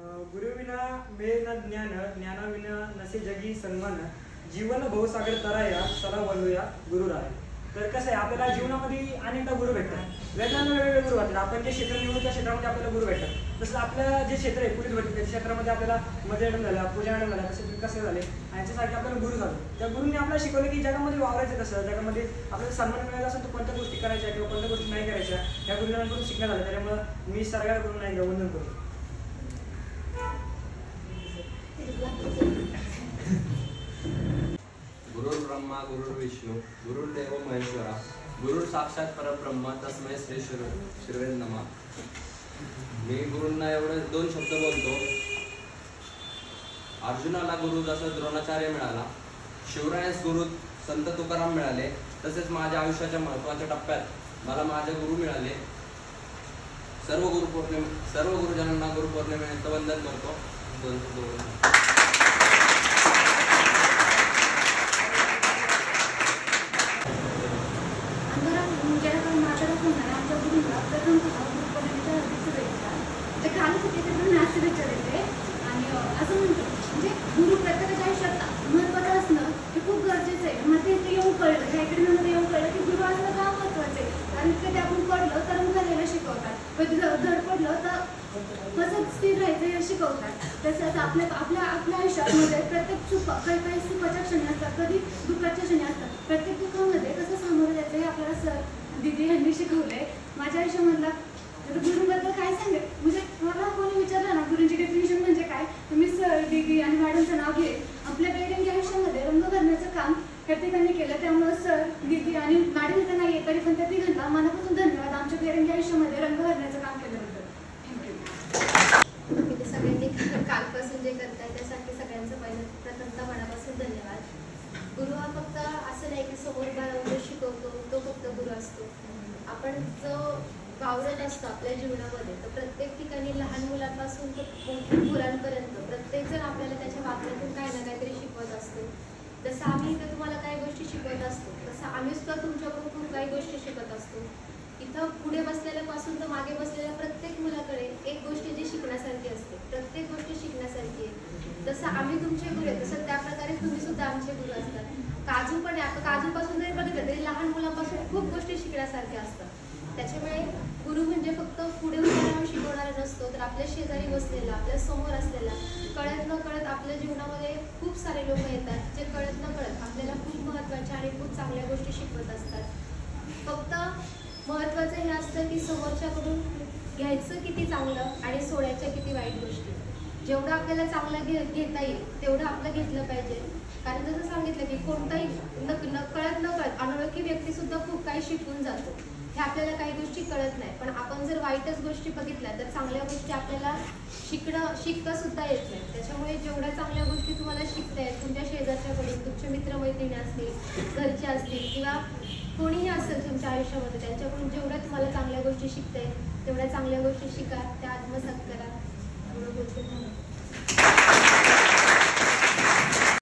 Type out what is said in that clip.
गुरुविना मिळेना ज्ञान, ज्ञानाविना नसे जगी सन्मान, जीवन भवसागर तराया चला वळूया गुरुराय. तर कसं आहे, आपल्याला जीवनामध्ये अनेकदा गुरु भेटतात, वेगवेगळे गुरु भेटतात. आपण जे क्षेत्र निवडू त्या क्षेत्रामध्ये आपल्याला गुरु भेटतात. तसं आपलं जे क्षेत्र आहे पोलीस भरती त्या क्षेत्रामध्ये आपल्याला मजा मॅडम झाल्या, पूजा मॅडम झाल्या, तसे विकास झाले, यांच्यासाठी आपल्याला गुरु झालो. त्या गुरुंनी आपल्याला शिकवलं की जगामध्ये वावरायचं कसं, जगामध्ये आपल्याला सन्मान मिळायचा असेल तर कोणत्या गोष्टी करायच्या किंवा कोणत्या गोष्टी नाही करायच्या, या गुरुंकडून शिकण्यात आलं. त्याच्यामुळं मी सगळ्या गुरुंना वंदन करतो. गुरुर् ब्रह्मा गुरुर्विष्णू गुरुर्देव महेश्वरा गुरुर साक्षात परब्रह्म तस्मै श्री शिरवे नमः. मी गुरूंना एवढे 2 शब्द बोलतो. अर्जुनाला गुरु जसं द्रोणाचार्य मिळाला, शिवरायास गुरु संत तुकाराम मिळाले, तसेच माझ्या आयुष्याच्या महत्त्वाच्या टप्प्यात मला माझे गुरु मिळाले. सर्व गुरुजनांना गुरुपौर्णिमेचं वंदन करतो. असं म्हणतो म्हणजे गुरु प्रत्येकाच्या आयुष्यात महत्वाचं असणं हे खूप गरजेचं आहे. मला ते येऊन कळलं, ह्या इकडे मला येऊन कळलं की गुरु असणं का महत्वाचं आहे. कारण कधी आपण पडलं तर मुलाला शिकवतात, कधी धड पडलं तर कसं स्थिर राहायचं हे शिकवतात. तसंच आपल्या आयुष्यामध्ये प्रत्येक काही सुखाच्या क्षणी असतात, कधी दुःखाच्या क्षणी असतात. प्रत्येक दुःखामध्ये कसं सामोरं जायचं हे आपल्याला सर दीदी यांनी शिकवलंय. माझ्या आयुष्यामधला गुरुबद्दल काय सांगेल, म्हणजे मला कोणी विचारलं ना गुरुंची डेफिनेशन म्हणजे काय, तर मी सर दीदी आणि मॅडमचं नाव घेईल. आपल्या बेरंगी आयुष्यामध्ये रंग भरण्याचं काम त्या ठिकाणी केलं, त्यामुळे सर दीदी आणि मॅडम इथं नाही आहे तरी पण त्या तिघांना मनापासून धन्यवाद आमच्या बेरंगी आयुष्यामध्ये रंग भरण्याचं काम केल्याबद्दल. थँक्यू. सगळ्यांनी कालपासून जे करताय त्यासाठी सगळ्यांचं प्रथमतः मनापासून धन्यवाद. गुरु हा फक्त असं नाही की समोर उभा राहून शिकवतो तो फक्त गुरु असतो. आपण जो वावरत असतो आपल्या जीवनामध्ये, तर प्रत्येक ठिकाणी लहान मुलांपासून तर मोठ्या मुलांपर्यंत प्रत्येक जण आपल्याला त्याच्या वागण्यातून काही ना काहीतरी शिकवत असतो. जसं आम्ही इथं तुम्हाला काही गोष्टी शिकवत असतो, तसं आम्ही सुद्धा तुमच्याकडून खूप काही गोष्टी शिकत असतो. इथं पुढे बसलेल्यापासून तर मागे बसलेल्या प्रत्येक मुलाकडे एक गोष्ट जी शिकण्यासारखी असते, प्रत्येक गोष्ट शिकण्यासारखी आहे. जसं आम्ही तुमचे गुरु आहे तसं त्याप्रकारे तुम्ही सुद्धा आमचे गुरु असतात. काजू पण आहे, आता काजूपासून जरी बघितलं तरी लहान मुलांपासून खूप गोष्टी शिकण्यासारख्या असतात. त्याच्यामुळे गुरु म्हणजे फक्त पुढे उभा राहून शिकवणारा नसतो, तर आपल्या शेजारी बसलेला, आपल्या समोर असलेला, कळत न कळत आपल्या जीवनामध्ये खूप सारे लोक येतात जे कळत न कळत आपल्याला खूप महत्त्वाच्या आणि खूप चांगल्या गोष्टी शिकवत असतात. फक्त महत्त्वाचं हे असतं की समोरच्याकडून घ्यायचं किती चांगलं आणि सोडायच्या किती वाईट गोष्टी. जेवढं आपल्याला चांगलं घेता येईल तेवढं आपलं घेतलं पाहिजे. कारण जसं सांगितलं की कोणताही कळत न कळत अनोळखी व्यक्तीसुद्धा खूप काही शिकून जातो. हे आपल्याला काही गोष्टी कळत नाही, पण आपण जर वाईटच गोष्टी बघितल्या तर चांगल्या गोष्टी आपल्याला शिकता सुद्धा येत नाही. त्याच्यामुळे जेवढ्या चांगल्या गोष्टी तुम्हाला शिकता आहेत तुमच्या शेजारच्याकडून, तुमचे मित्रमैत्रिणी असतील, घरचे असतील किंवा कोणीही असेल तुमच्या आयुष्यामध्ये, त्यांच्याकडून जेवढ्या तुम्हाला चांगल्या गोष्टी शिकता आहेत तेवढ्या चांगल्या गोष्टी शिका, त्या आत्मसात करा.